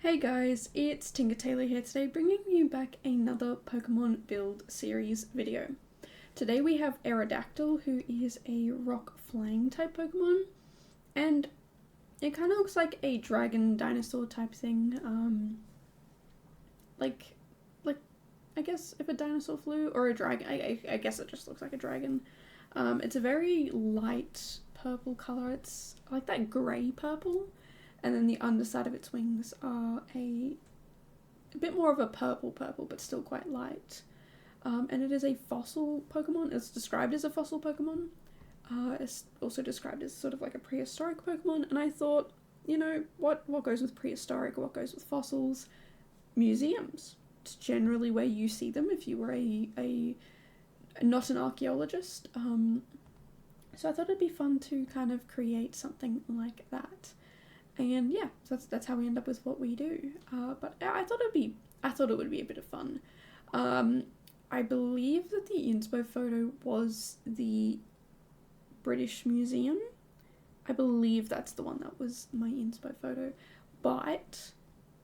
Hey guys, it's TinkerTaylor here today, bringing you back another Pokemon build series video. Today we have Aerodactyl, who is a rock flying type Pokemon, and it kind of looks like a dragon dinosaur type thing. Like I guess if a dinosaur flew, or a dragon. I guess it just looks like a dragon. It's a very light purple color. It's like that grey purple. And then the underside of its wings are a bit more of a purple, but still quite light. And it is a fossil Pokemon. It's described as a fossil Pokemon. It's also described as sort of like a prehistoric Pokemon. And I thought, you know, what goes with prehistoric, what goes with fossils? Museums. It's generally where you see them if you were a not an archaeologist. So I thought it'd be fun to kind of create something like that. And yeah, so that's how we end up with what we do. But I thought it would be a bit of fun. I believe that the inspo photo was the British Museum. I believe that's the one that was my inspo photo. But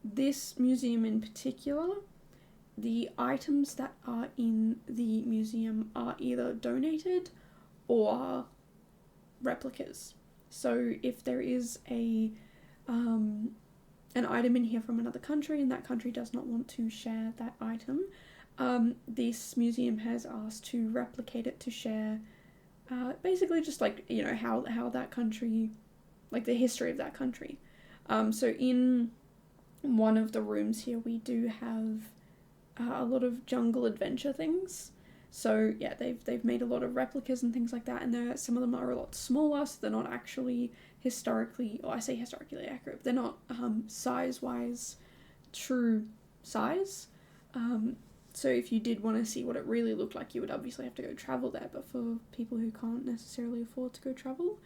this museum in particular, the items that are in the museum are either donated or replicas. So if there is an item in here from another country and that country does not want to share that item, this museum has asked to replicate it to share basically just like, you know, how that country, like the history of that country. So in one of the rooms here we do have a lot of jungle adventure things. So yeah, they've made a lot of replicas and things like that, and some of them are a lot smaller, so they're not actually historically, or I say historically accurate, but they're not size-wise true size. So if you did want to see what it really looked like, you would obviously have to go travel there, but for people who can't necessarily afford to go travel,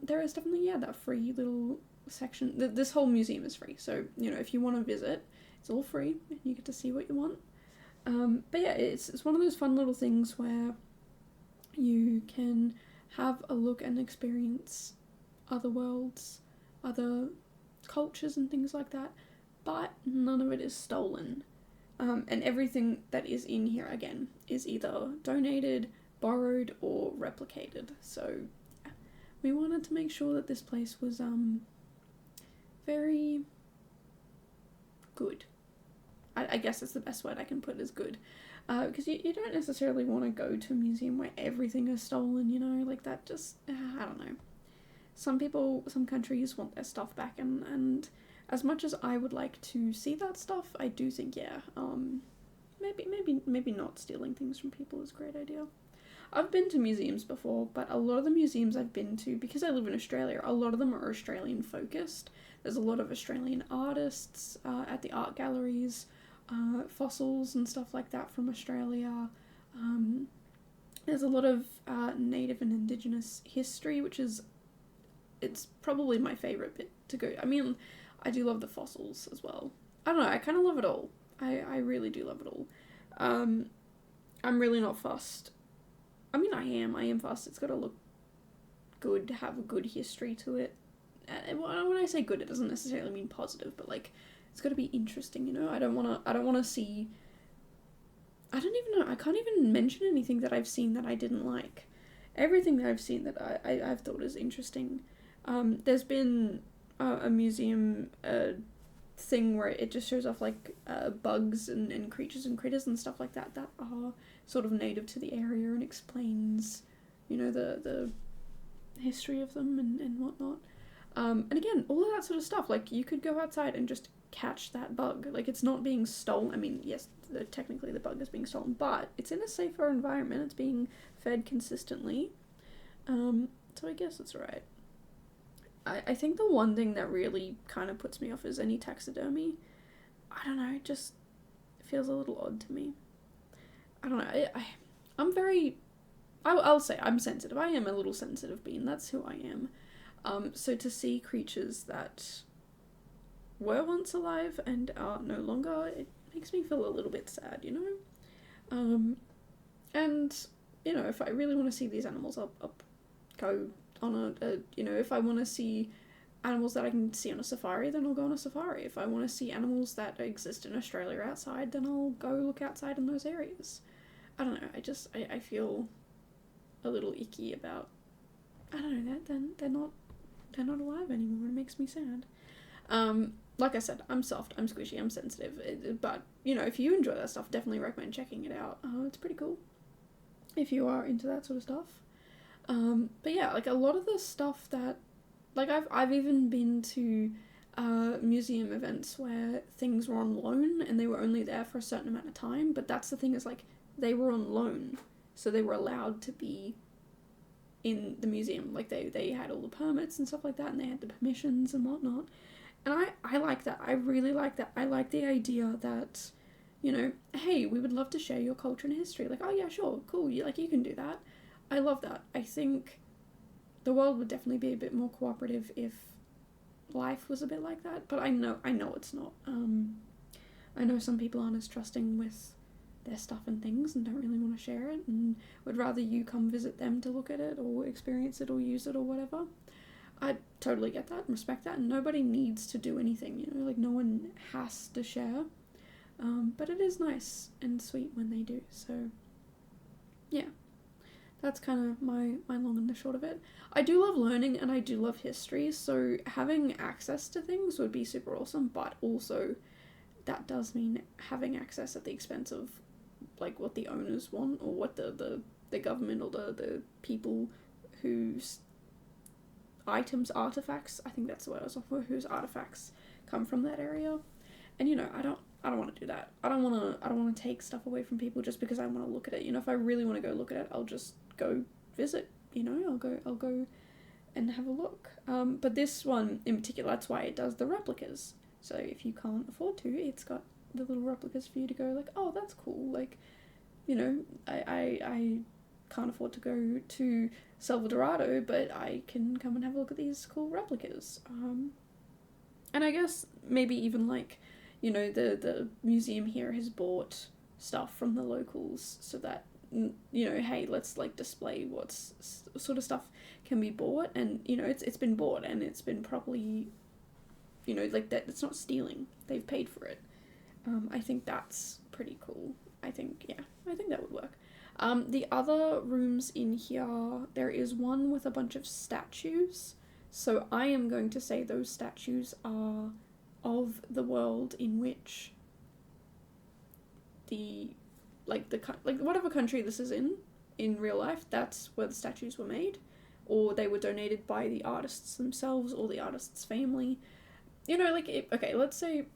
there is definitely, yeah, that free little section. This whole museum is free, so, you know, if you want to visit, it's all free, and you get to see what you want. But yeah, it's one of those fun little things where you can have a look and experience other worlds, other cultures and things like that, but none of it is stolen. And everything that is in here, again, is either donated, borrowed, or replicated. So yeah, we wanted to make sure that this place was very good. I guess that's the best word I can put, is good. Because you don't necessarily want to go to a museum where everything is stolen, you know, like that just, I don't know. Some countries want their stuff back, and as much as I would like to see that stuff, I do think, yeah, maybe not stealing things from people is a great idea. I've been to museums before, but a lot of the museums I've been to, because I live in Australia, a lot of them are Australian focused. There's a lot of Australian artists at the art galleries, fossils and stuff like that from Australia. There's a lot of native and indigenous history, it's probably my favourite bit to go. I mean, I do love the fossils as well. I don't know, I kind of love it all. I really do love it all. I'm really not fussed. I mean, I am fussed. It's got to look good, have a good history to it. And when I say good, it doesn't necessarily mean positive, but like, it's got to be interesting, you know? I don't want to see... I don't even know. I can't even mention anything that I've seen that I didn't like. Everything that I've seen that I've thought is interesting. There's been a museum thing where it just shows off like bugs and creatures and critters and stuff like that are sort of native to the area, and explains, you know, the history of them and whatnot. And again, all of that sort of stuff, like, you could go outside and just catch that bug. Like, it's not being stolen. I mean, yes, technically the bug is being stolen, but it's in a safer environment. It's being fed consistently. So I guess it's right. I think the one thing that really kind of puts me off is any taxidermy. I don't know, it just feels a little odd to me. I don't know, I'm very... I'll say I'm sensitive. I am a little sensitive being. That's who I am. So to see creatures that were once alive and are no longer, it makes me feel a little bit sad, you know? And, you know, if I really want to see these animals, I'll go on you know, if I want to see animals that I can see on a safari, then I'll go on a safari. If I want to see animals that exist in Australia outside, then I'll go look outside in those areas. I don't know, I feel a little icky about, I don't know, that they're not alive anymore. It makes me sad. Like I said, I'm soft, I'm squishy, I'm sensitive, but, you know, if you enjoy that stuff, definitely recommend checking it out. It's pretty cool if you are into that sort of stuff. But yeah, like, a lot of the stuff that, like, I've even been to museum events where things were on loan and they were only there for a certain amount of time, but that's the thing, is, like, they were on loan, so they were allowed to be in the museum. Like, they had all the permits and stuff like that, and they had the permissions and whatnot. And I like that. I really like that. I like the idea that, you know, hey, we would love to share your culture and history. Like, oh yeah, sure, cool, you can do that. I love that. I think the world would definitely be a bit more cooperative if life was a bit like that, but I know it's not. I know some people aren't as trusting with their stuff and things and don't really want to share it and would rather you come visit them to look at it or experience it or use it or whatever. I totally get that and respect that, and nobody needs to do anything, you know, like, no one has to share, but it is nice and sweet when they do, so yeah, that's kind of my long and the short of it. I do love learning and I do love history, so having access to things would be super awesome, but also that does mean having access at the expense of, like, what the owners want or what the government or the people whose artifacts, I think that's the word I was looking for, whose artifacts come from that area. And, you know, I don't want to do that. I don't want to take stuff away from people just because I want to look at it. You know, if I really want to go look at it, I'll just go visit, you know, I'll go and have a look. But this one in particular, that's why it does the replicas. So if you can't afford to, it's got the little replicas for you to go, like, oh, that's cool. Like, you know, I can't afford to go to Salvadorado, but I can come and have a look at these cool replicas. And I guess maybe even, like, you know, the museum here has bought stuff from the locals so that, you know, hey, let's, like, display what's sort of stuff can be bought, and, you know, it's been bought and it's been properly, you know, like, that it's not stealing. They've paid for it. I think that's pretty cool. I think that would work. The other rooms in here, there is one with a bunch of statues. So I am going to say those statues are of the world in which whatever country this is in real life, that's where the statues were made, or they were donated by the artists themselves or the artist's family. You know, like, okay, let's say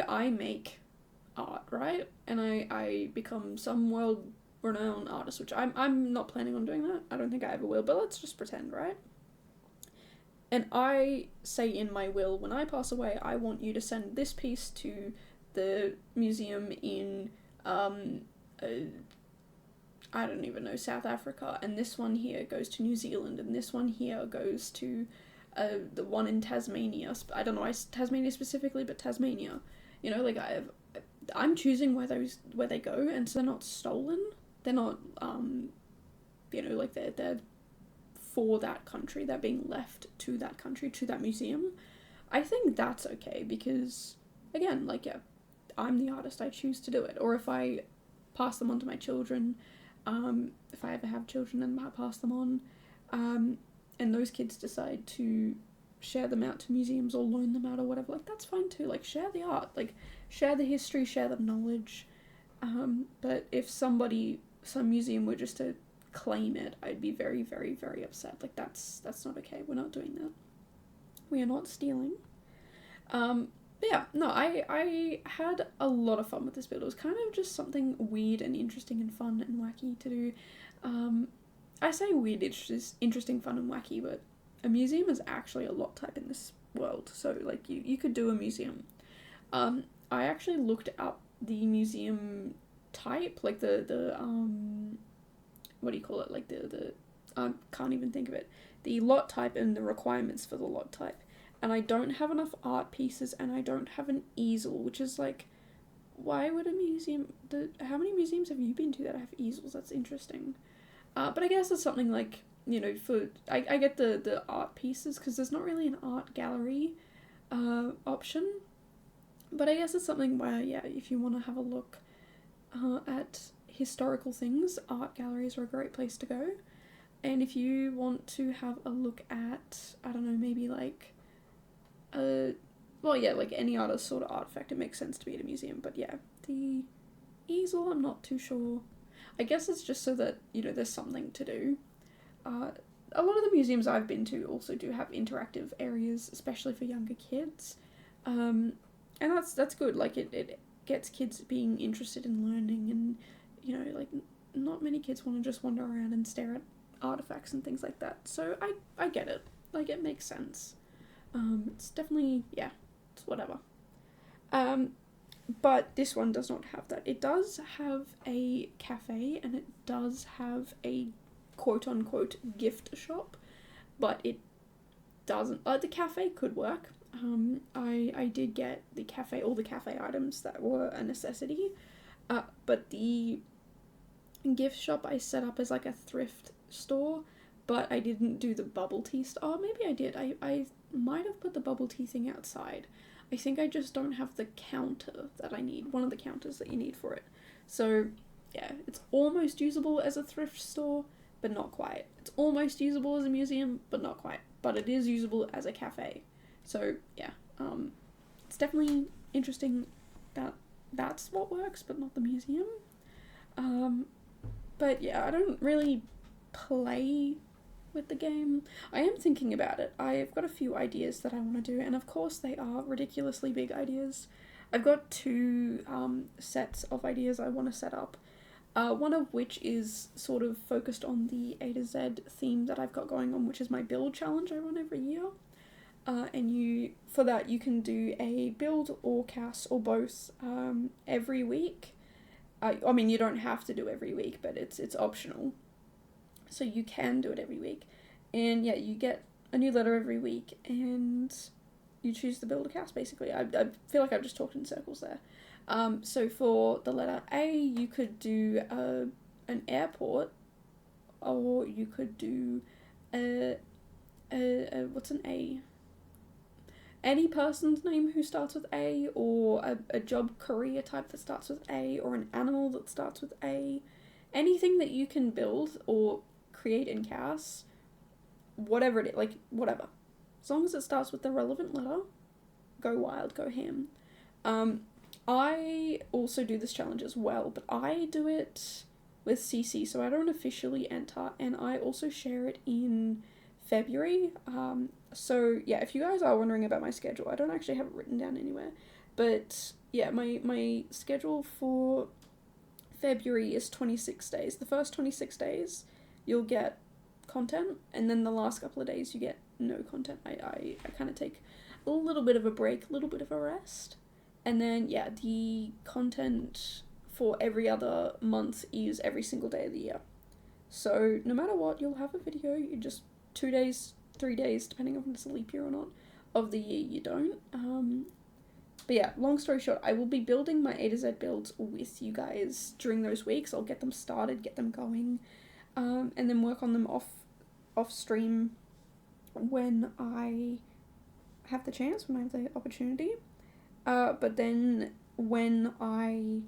I make art, right? And I become some world-renowned artist, which I'm not planning on doing that. I don't think I ever will, but let's just pretend, right? And I say in my will, when I pass away, I want you to send this piece to the museum in, I don't even know, South Africa, and this one here goes to New Zealand, and this one here goes to the one in Tasmania. I don't know why Tasmania specifically, but Tasmania. You know, like, I'm choosing where they go, and so they're not stolen. They're not, you know, like, they're for that country. They're being left to that country, to that museum. I think that's okay because, again, like, yeah, I'm the artist. I choose to do it. Or if I pass them on to my children, if I ever have children and I pass them on, and those kids decide to share them out to museums or loan them out or whatever, like, that's fine too. Like, share the art, like, share the history, share the knowledge. But if some museum were just to claim it, I'd be very, very, very upset. Like, that's not okay. We're not doing that. We are not stealing. But yeah, no, I had a lot of fun with this build. It was kind of just something weird and interesting and fun and wacky to do. I say weird, interesting, fun and wacky, but a museum is actually a lot type in this world. So, like, you could do a museum. I actually looked up the museum type, like the what do you call it? Like the can't even think of it. The lot type and the requirements for the lot type. And I don't have enough art pieces, and I don't have an easel, which is like, why would a museum... how many museums have you been to that have easels? That's interesting. But I guess it's something like I get the art pieces, because there's not really an art gallery option. But I guess it's something where, yeah, if you want to have a look at historical things, art galleries are a great place to go. And if you want to have a look at, I don't know, maybe like, like any other sort of artifact, it makes sense to be at a museum. But yeah, the easel, I'm not too sure. I guess it's just so that, there's something to do. A lot of the museums I've been to also do have interactive areas, especially for younger kids. And that's good. Like, it gets kids being interested in learning, and, not many kids want to just wander around and stare at artifacts and things like that. So I get it. Like, it makes sense. It's definitely, yeah, it's whatever. But this one does not have that. It does have a cafe, and it does have a quote-unquote gift shop, but it doesn't, the cafe could work. I did get all the cafe items that were a necessity, but the gift shop I set up as like a thrift store, but I didn't do the bubble tea store. Oh, maybe I did. I might have put the bubble tea thing outside. I think I just don't have the counter that I need, one of the counters that you need for it. So, yeah, it's almost usable as a thrift store, but not quite. It's almost usable as a museum, but not quite. But it is usable as a cafe. So, yeah, it's definitely interesting that that's what works, but not the museum. But yeah, I don't really play with the game. I am thinking about it. I've got a few ideas that I want to do, and of course they are ridiculously big ideas. I've got 2 sets of ideas I want to set up. One of which is sort of focused on the A to Z theme that I've got going on, which is my build challenge I run every year. And for that you can do a build or cast or both every week. I mean, you don't have to do every week, but it's optional. So you can do it every week. And yeah, you get a new letter every week, and you choose the build or cast, basically. I feel like I've just talked in circles there. So for the letter A, you could do an airport, or you could do what's an A? Any person's name who starts with A, or a job career type that starts with A, or an animal that starts with A. Anything that you can build or create in cast, whatever it is, like, whatever. As long as it starts with the relevant letter, go wild, go ham. I also do this challenge as well, but I do it with CC, so I don't officially enter, and I also share it in February. So yeah, if you guys are wondering about my schedule, I don't actually have it written down anywhere, but yeah, my schedule for February is 26 days. The first 26 days, you'll get content, and then the last couple of days you get no content. I kind of take a little bit of a break, a little bit of a rest, and then yeah, the content for every other month is every single day of the year. So no matter what, you'll have a video. You just 2 days, 3 days, depending on if it's a leap year or not, of the year you don't. But yeah, long story short, I will be building my A to Z builds with you guys during those weeks. I'll get them started, get them going, and then work on them off stream when I have the chance, when I have the opportunity. But then when I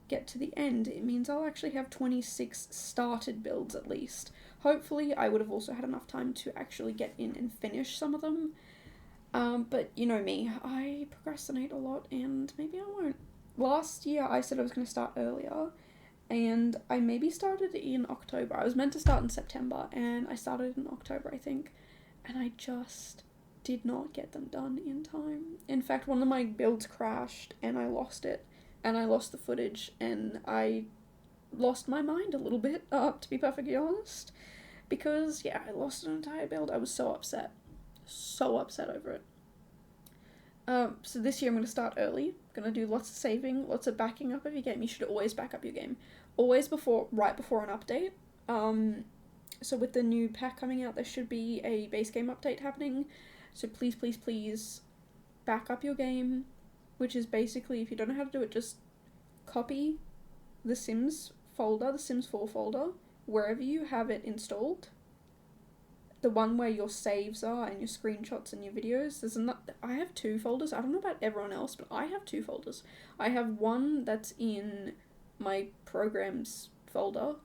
get to the end, it means I'll actually have 26 started builds at least. Hopefully I would have also had enough time to actually get in and finish some of them. But you know me, I procrastinate a lot, and maybe I won't. Last year I said I was going to start earlier, and I maybe started in October. I was meant to start in September, and I started in October, I think, and I just did not get them done in time. In fact, one of my builds crashed, and I lost it, and I lost the footage, and I lost my mind a little bit, to be perfectly honest, because, yeah, I lost an entire build. I was so upset over it. So this year I'm going to start early. I'm going to do lots of saving, lots of backing up of your game. You should always back up your game. Always right before an update. So with the new pack coming out, there should be a base game update happening. So please, please, please back up your game, which is basically, if you don't know how to do it, just copy the Sims folder, the Sims 4 folder, wherever you have it installed. the one where your saves are and your screenshots and your videos. I have 2 folders. I don't know about everyone else, but I have 2 folders. I have one that's in my programs folder,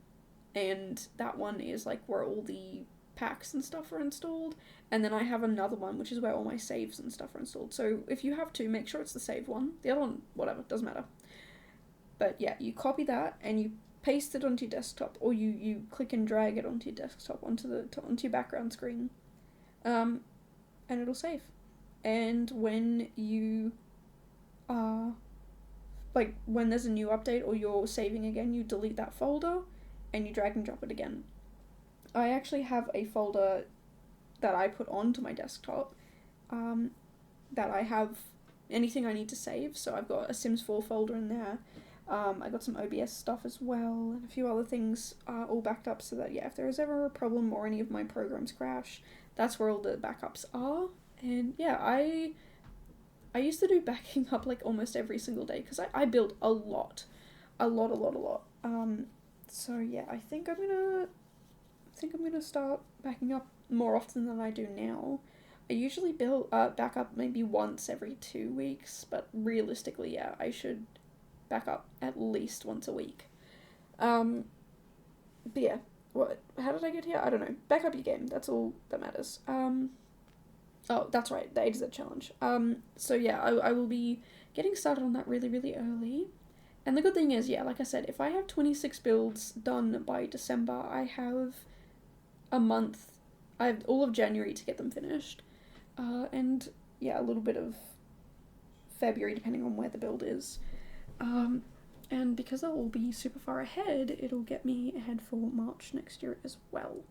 and that one is like where all the packs and stuff are installed, and then I have another one which is where all my saves and stuff are installed. So if you have 2, make sure it's the save one. The other one, whatever, doesn't matter. But yeah, you copy that and you paste it onto your desktop, or you click and drag it onto your desktop, onto your background screen, and it'll save. And when you when there's a new update or you're saving again, you delete that folder and you drag and drop it again. I actually have a folder that I put onto my desktop that I have anything I need to save. So I've got a Sims 4 folder in there. I got some OBS stuff as well, and a few other things all backed up, so that, yeah, if there is ever a problem or any of my programs crash, that's where all the backups are. And yeah, I used to do backing up like almost every single day, because I build a lot. So yeah, I think I'm gonna start backing up more often than I do now. I usually back up maybe once every 2 weeks, but realistically, yeah, I should back up at least once a week. But yeah, how did I get here? I don't know. Back up your game, that's all that matters. Oh, that's right, the A to Z challenge. So yeah, I will be getting started on that really, really early. And the good thing is, yeah, like I said, if I have 26 builds done by December, I have a month. I have all of January to get them finished. And yeah, a little bit of February, depending on where the build is. And because they'll all be super far ahead, it'll get me ahead for March next year as well.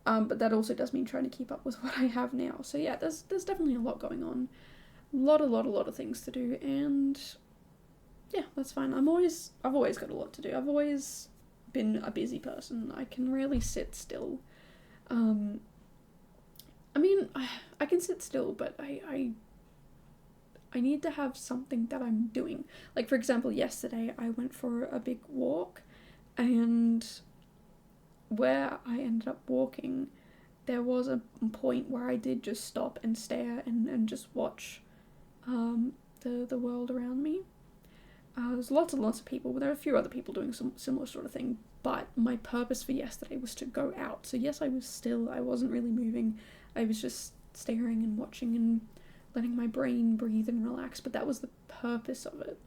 But that also does mean trying to keep up with what I have now. So yeah, there's definitely a lot going on. A lot of things to do, and yeah, that's fine. I've always got a lot to do. I've always been a busy person. I can rarely sit still. I mean, I can sit still, but I need to have something that I'm doing. Like, for example, yesterday I went for a big walk, and where I ended up walking, there was a point where I did just stop and stare and just watch the world around me. There's lots and lots of people, but there are a few other people doing some similar sort of thing, but my purpose for yesterday was to go out. So yes, I was still, I wasn't really moving, I was just staring and watching and letting my brain breathe and relax, but that was the purpose of it.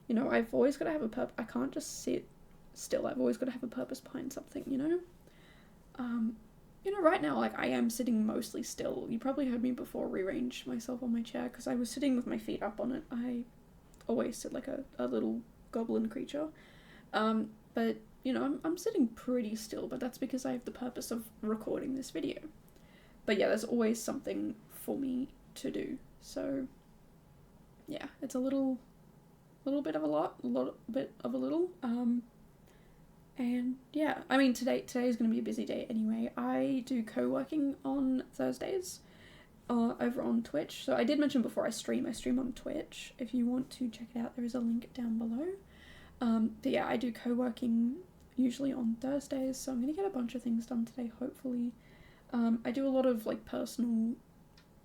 You know, I've always got to have a purpose. I can't just sit still. I've always got to have a purpose behind something, you know? Right now, like, I am sitting mostly still. You probably heard me before rearrange myself on my chair, because I was sitting with my feet up on it. I always sit like a little goblin creature. But, I'm sitting pretty still, but that's because I have the purpose of recording this video. But yeah, there's always something for me to do. So, yeah, it's a little bit of a lot, bit of a little. And yeah, I mean, today is going to be a busy day anyway. I do co-working on Thursdays over on Twitch. So I did mention before I stream on Twitch. If you want to check it out, there is a link down below. But yeah, I do co-working usually on Thursdays, so I'm going to get a bunch of things done today, hopefully. I do a lot of like personal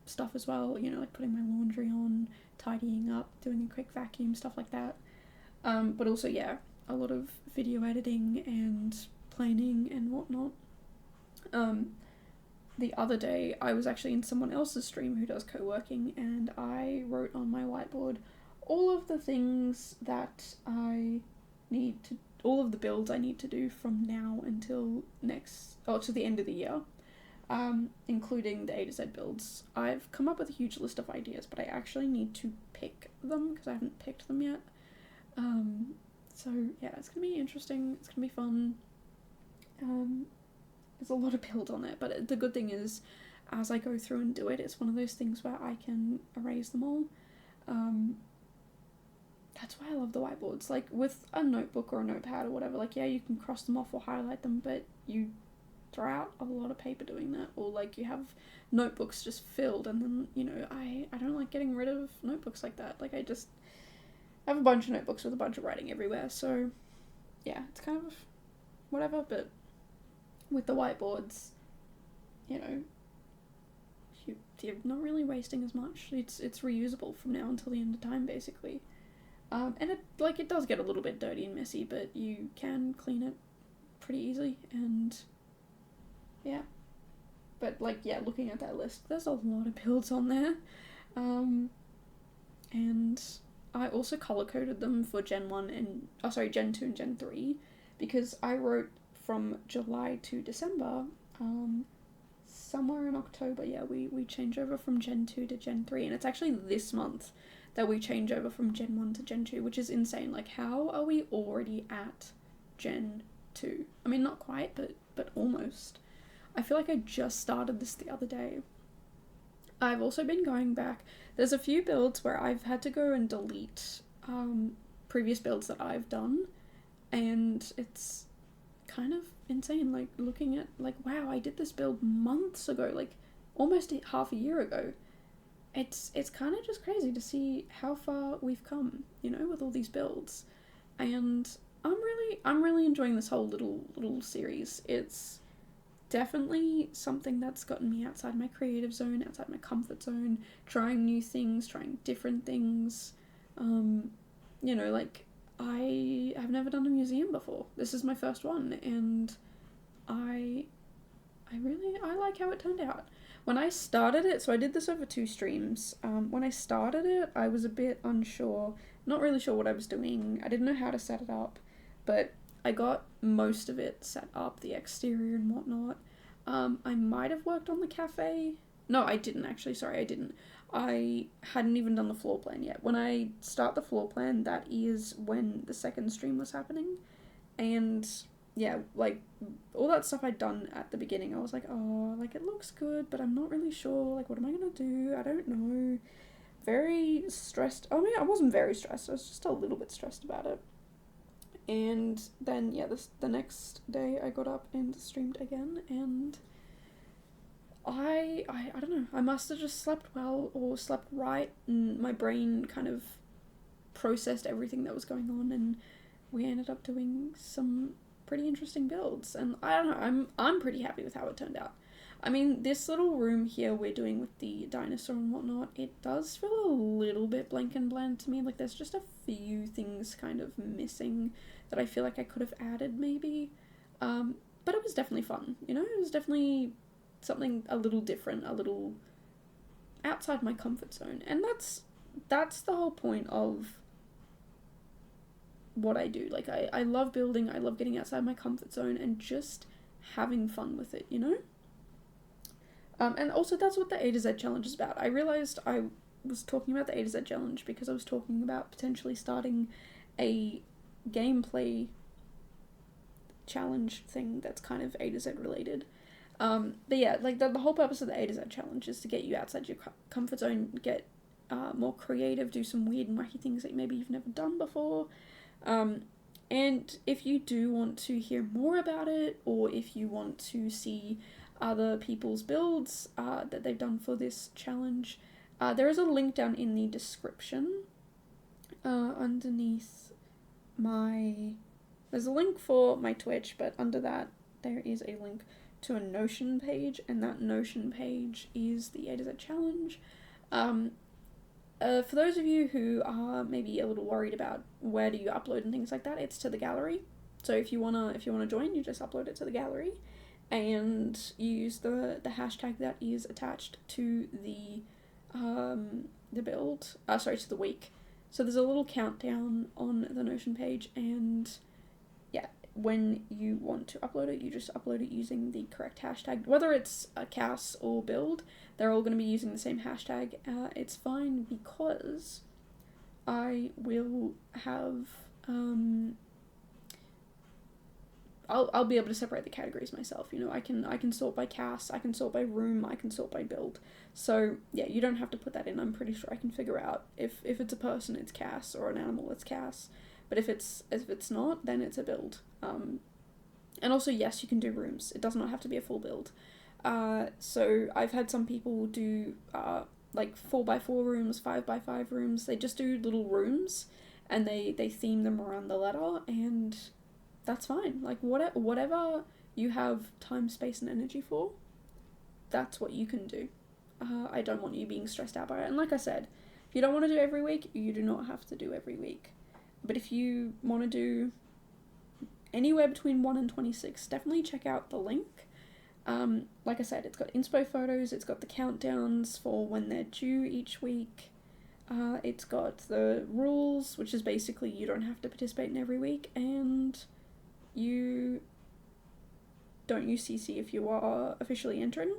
stuff as well, like putting my laundry on, tidying up, doing a quick vacuum, stuff like that. But also, yeah, a lot of video editing and planning and whatnot. The other day, I was actually in someone else's stream who does co-working, and I wrote on my whiteboard all of the things that all of the builds I need to do from now until to the end of the year. Including the A to Z builds. I've come up with a huge list of ideas, but I actually need to pick them, because I haven't picked them yet. So yeah, it's gonna be interesting, it's gonna be fun. There's a lot of build on it, but the good thing is, as I go through and do it, it's one of those things where I can erase them all. That's why I love the whiteboards. Like, with a notebook or a notepad or whatever, like, yeah, you can cross them off or highlight them, but you throw out a lot of paper doing that, or like you have notebooks just filled, and then I don't like getting rid of notebooks like that. Like, I have a bunch of notebooks with a bunch of writing everywhere, so yeah, it's kind of whatever. But with the whiteboards, you know, you're not really wasting as much. It's reusable from now until the end of time, basically. And it does get a little bit dirty and messy, but you can clean it pretty easily, and yeah. But, looking at that list, there's a lot of builds on there. And I also color-coded them for Gen 2 and Gen 3, because I wrote from July to December, somewhere in October, we change over from Gen 2 to Gen 3, and it's actually this month that we change over from Gen 1 to Gen 2, which is insane. Like, how are we already at Gen 2? I mean, not quite, but almost. I feel like I just started this the other day. I've also been going back. There's a few builds where I've had to go and delete previous builds that I've done, and it's kind of insane, like, looking at, like, wow, I did this build months ago, like, almost half a year ago. It's kind of just crazy to see how far we've come, you know, with all these builds. And I'm really enjoying this whole little series. It's definitely something that's gotten me outside my creative zone, outside my comfort zone, trying new things, trying different things. You know, like, I have never done a museum before. This is my first one, and I like how it turned out. When I started it, so I did this over 2 streams. When I started it, I was a bit unsure, not really sure what I was doing. I didn't know how to set it up, but I got most of it set up, the exterior and whatnot. I might have worked on the cafe. No, I didn't actually. Sorry, I didn't. I hadn't even done the floor plan yet. When I start the floor plan, that is when the second stream was happening. And yeah, like, all that stuff I'd done at the beginning, I was like, oh, like, it looks good, but I'm not really sure. Like, what am I gonna do? I don't know. Very stressed. I mean, I wasn't very stressed. I was just a little bit stressed about it. And then, yeah, the next day I got up and streamed again, and I don't know, I must have just slept well or slept right, and my brain kind of processed everything that was going on, and we ended up doing some pretty interesting builds, and I don't know, I'm pretty happy with how it turned out. I mean, this little room here we're doing with the dinosaur and whatnot, it does feel a little bit blank and bland to me. Like, there's just a few things kind of missing that I feel like I could have added, maybe. But it was definitely fun, you know? It was definitely something a little different, a little outside my comfort zone. And that's the whole point of what I do. Like, I love building, I love getting outside my comfort zone and just having fun with it, you know? And also that's what the A to Z challenge is about. I realized I was talking about the A to Z challenge because I was talking about potentially starting a gameplay challenge thing that's kind of A to Z related. But yeah, like, the whole purpose of the A to Z challenge is to get you outside your comfort zone, get more creative, do some weird and wacky things that maybe you've never done before. And if you do want to hear more about it, or if you want to see other people's builds that they've done for this challenge, there is a link down in the description underneath there's a link for my Twitch, but under that there is a link to a Notion page, and that Notion page is the A to Z challenge. For those of you who are maybe a little worried about where do you upload and things like that, it's to the gallery. So if you wanna join, you just upload it to the gallery, and you use the hashtag that is attached to the build. To the week. So there's a little countdown on the Notion page, and yeah, when you want to upload it, you just upload it using the correct hashtag. Whether it's a CAS or build, they're all going to be using the same hashtag. It's fine because I will have I'll be able to separate the categories myself. You know, I can sort by CAS, I can sort by room, I can sort by build. So yeah, you don't have to put that in. I'm pretty sure I can figure out if it's a person, it's CAS, or an animal, it's CAS. But if it's not, then it's a build. And also, yes, you can do rooms. It does not have to be a full build. So I've had some people do like 4x4 rooms, 5x5 rooms. They just do little rooms, and they theme them around the letter, and that's fine. Like, whatever you have time, space, and energy for, that's what you can do. I don't want you being stressed out by it. And like I said, if you don't want to do every week, you do not have to do every week. But if you want to do anywhere between 1 and 26, definitely check out the link. Like I said, it's got inspo photos, it's got the countdowns for when they're due each week. It's got the rules, which is basically you don't have to participate in every week, and you don't use CC if you are officially entering.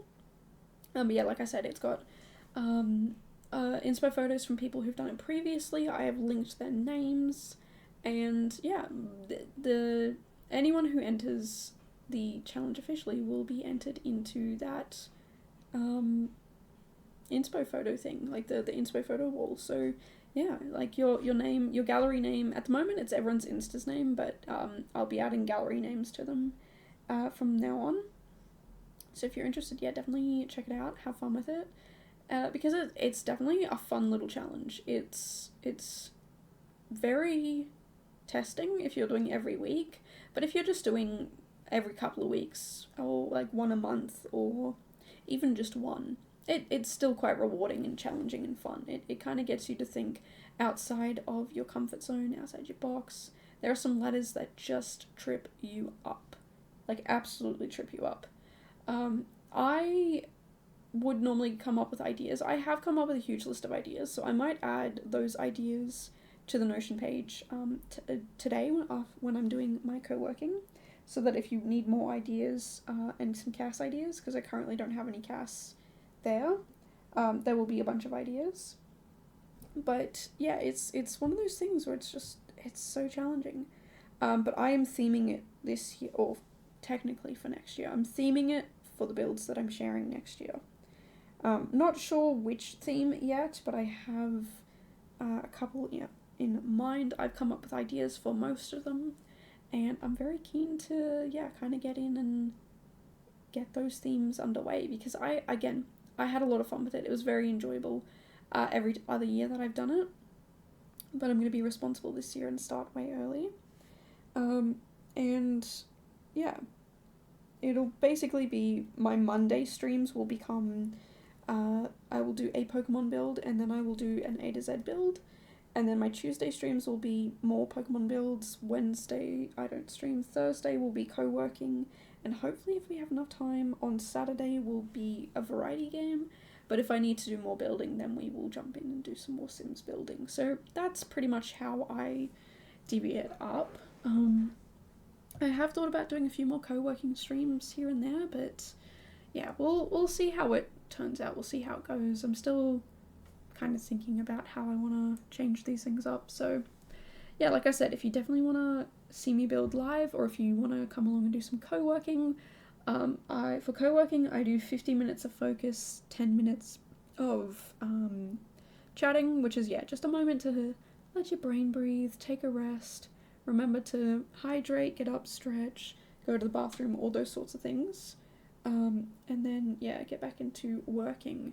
But yeah, like I said, it's got inspo photos from people who've done it previously. I have linked their names, and yeah, the anyone who enters the challenge officially will be entered into that inspo photo thing, like the inspo photo wall. So yeah, like your name, your gallery name, at the moment it's everyone's Insta's name, but I'll be adding gallery names to them from now on. So if you're interested, yeah, definitely check it out, have fun with it, because it's definitely a fun little challenge. It's very testing if you're doing every week, but if you're just doing every couple of weeks, or like one a month, or even just one, it's still quite rewarding and challenging and fun. It kind of gets you to think outside of your comfort zone, outside your box. There are some letters that just trip you up, like absolutely trip you up. I would normally come up with ideas. I have come up with a huge list of ideas, so I might add those ideas to the Notion page today when I'm doing my co-working, so that if you need more ideas and some CAS ideas, because I currently don't have any CAS there will be a bunch of ideas. But yeah, it's one of those things where it's so challenging. But I am theming it this year, or technically for next year. I'm theming it for the builds that I'm sharing next year. Not sure which theme yet, but I have a couple in mind. I've come up with ideas for most of them, and I'm very keen to kind of get in and get those themes underway, because I had a lot of fun with it. It was very enjoyable every other year that I've done it, but I'm going to be responsible this year and start way early. And yeah, it'll basically be my Monday streams will become, I will do a Pokemon build, and then I will do an A to Z build, and then my Tuesday streams will be more Pokemon builds. Wednesday I don't stream. Thursday will be co-working, and hopefully if we have enough time on Saturday will be a variety game, but if I need to do more building, then we will jump in and do some more Sims building. So that's pretty much how I divvy it up. I have thought about doing a few more co-working streams here and there, but yeah, we'll see how it turns out. We'll see how it goes. I'm still kind of thinking about how I want to change these things up. So yeah, like I said, if you definitely want to see me build live, or if you want to come along and do some co-working, for co-working I do 50 minutes of focus, 10 minutes of chatting, which is just a moment to let your brain breathe, take a rest, remember to hydrate, get up, stretch, go to the bathroom, all those sorts of things, and then get back into working.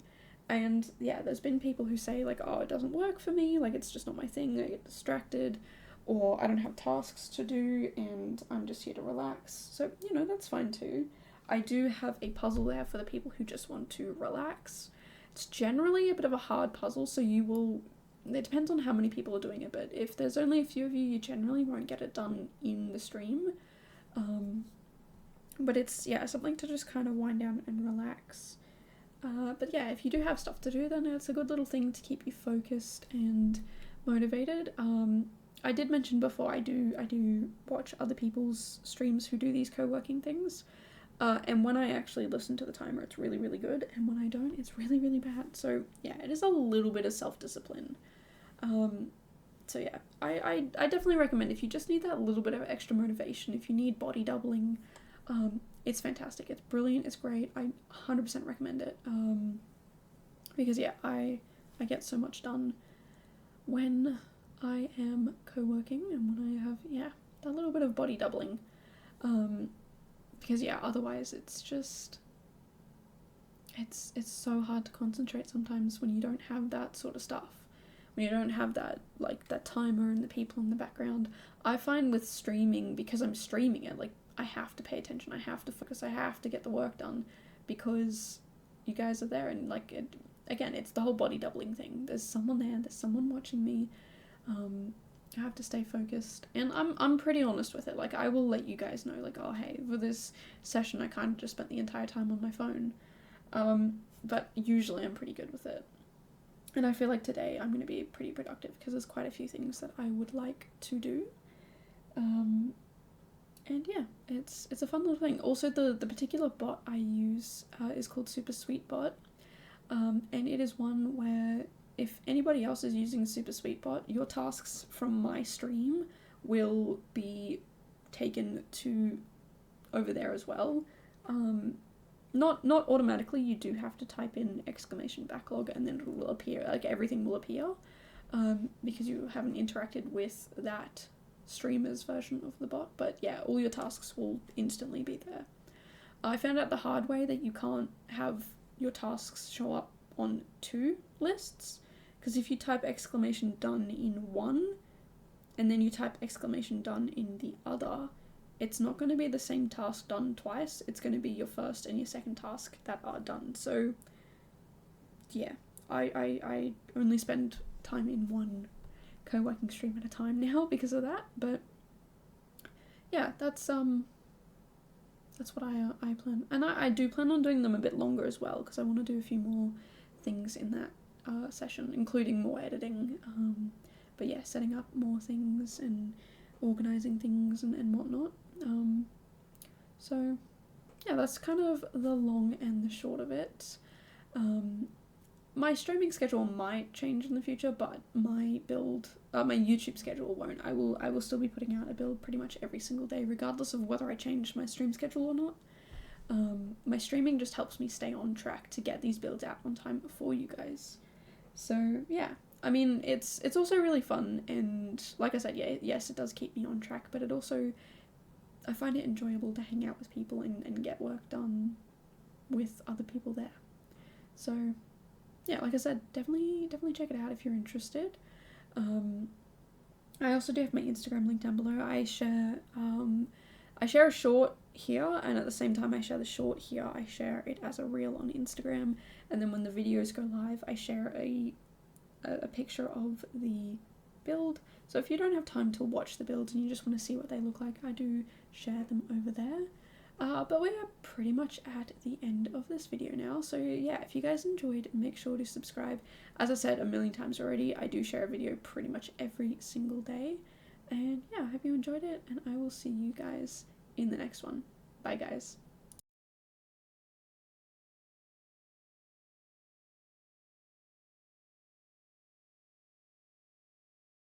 And there's been people who say like, oh, it doesn't work for me, like it's just not my thing, I get distracted, or I don't have tasks to do and I'm just here to relax. So that's fine too. I do have a puzzle there for the people who just want to relax. It's generally a bit of a hard puzzle, so it depends on how many people are doing it, but if there's only a few of you, you generally won't get it done in the stream. But it's something to just kind of wind down and relax. But if you do have stuff to do, then it's a good little thing to keep you focused and motivated. I did mention before, I do watch other people's streams who do these co-working things, and when I actually listen to the timer, it's really, really good, and when I don't, it's really, really bad. So it is a little bit of self-discipline. So I definitely recommend, if you just need that little bit of extra motivation, if you need body doubling, it's fantastic, it's brilliant, it's great, I 100% recommend it, because I get so much done when I am co-working and when I have that little bit of body doubling, because otherwise it's just it's so hard to concentrate sometimes when you don't have that sort of stuff, when you don't have that timer and the people in the background. I find with streaming, because I'm streaming it, like I have to pay attention, I have to focus, I have to get the work done, because you guys are there, and like again, it's the whole body doubling thing. There's someone there, there's someone watching me. I have to stay focused, and I'm pretty honest with it. Like, I will let you guys know, like, oh hey, for this session I kind of just spent the entire time on my phone, but usually I'm pretty good with it. And I feel like today I'm going to be pretty productive because there's quite a few things that I would like to do. And yeah, it's a fun little thing. Also, the particular bot I use is called Super Sweet Bot, and it is one where if anybody else is using Super Sweet Bot, your tasks from my stream will be taken to over there as well. Not automatically, you do have to type in !backlog and then it will appear, like everything will appear, because you haven't interacted with that streamer's version of the bot, but yeah, all your tasks will instantly be there. I found out the hard way that you can't have your tasks show up on 2 lists, because if you type !done in one, and then you type !done in the other, it's not going to be the same task done twice, it's going to be your first and your second task that are done. So yeah, I only spend time in one co-working stream at a time now because of that, but yeah, that's what I plan, and I do plan on doing them a bit longer as well, because I want to do a few more things in that session, including more editing, but yeah, setting up more things and organising things and whatnot. So yeah, that's kind of the long and the short of it. My streaming schedule might change in the future, but my YouTube schedule won't. I will still be putting out a build pretty much every single day, regardless of whether I change my stream schedule or not. My streaming just helps me stay on track to get these builds out on time for you guys. So yeah, I mean, it's also really fun, and like I said, yeah, yes, it does keep me on track, but it also, I find it enjoyable to hang out with people and get work done with other people there. So yeah, like I said, definitely check it out if you're interested. I also do have my Instagram link down below. I share a short here, and at the same time I share the short here, I share it as a reel on Instagram, and then when the videos go live, I share a picture of the build. So if you don't have time to watch the builds and you just want to see what they look like, I do share them over there. But we are pretty much at the end of this video now, so yeah, if you guys enjoyed, make sure to subscribe. As I said a million times already, I do share a video pretty much every single day, and yeah, I hope you enjoyed it, and I will see you guys in the next one. Bye guys.